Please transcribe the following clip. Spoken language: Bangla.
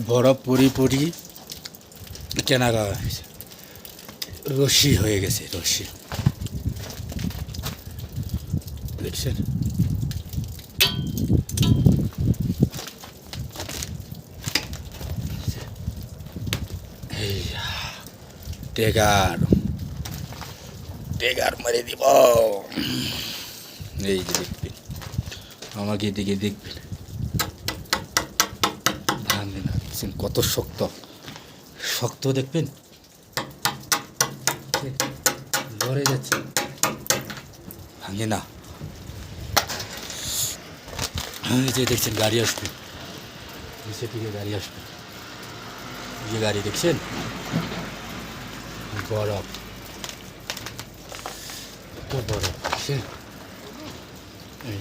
বরফ পরি পরি কেনা গাওয়া হয়েছে, রশি হয়ে গেছে, রশি দেখছেন। এই টেগার টেগার মেরে দিব। এই যে দেখবেন, আমাকে এদিকে দেখবেন, ভাঙবে না, দেখছেন কত শক্ত শক্ত, দেখবেন লড়ে যাচ্ছে, ভাঙে না। এই যে দেখছেন গাড়ি আসবে, নিচে থেকে গাড়ি আসবে, এই যে গাড়ি দেখছেন, বরফ, কত বরফ দেখছেন। এই